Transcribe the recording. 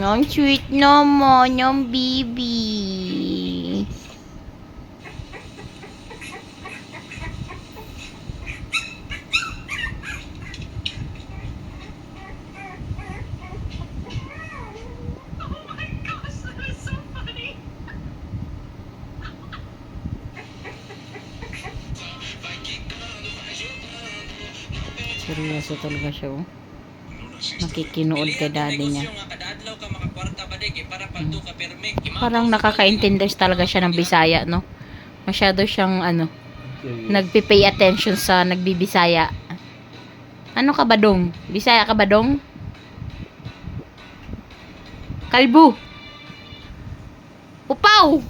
Ang sweet naman yung baby. Seryoso talaga siya, oh. Nakikinood ka daddy niya. Parang nakaka-intindi talaga siya ng Bisaya, no? Masyado siyang, nagpipay attention sa nagbibisaya. Ano ka ba dong? Bisaya ka ba dong? Kalbo! Upaw!